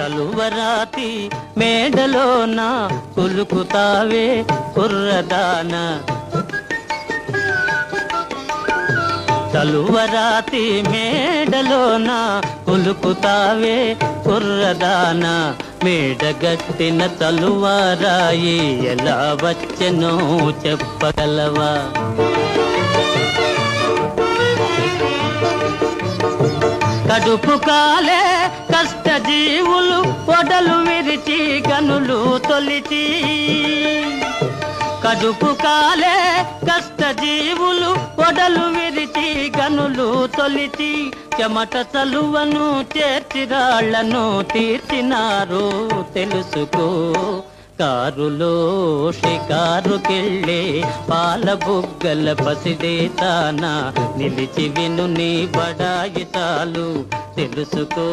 తలువరాతి మేడలోన కులుకుతావే కుర్రదాన తలువరాతి మేడలోన కులుకుతావే కుర్రదాన మేడగట్టిన తలువారాయి ఎలా వచ్చెనో చెప్పగలవా కడుపు కాలే కష్టజీవులు పొడలు విరిచి కనులు తొలిచి కడుపు కాలే కష్టజీవులు పొడలు విరిచి కనులు తొలిచి చెమట చలువను చేర్చిరాళ్లను తీర్చినారు తెలుసుకో కారులో షికారుకెళ్ళే పాల బుగ్గల పసిదేతాన నిలిచి విను నీ బడాయి చాలు తెలుసుకో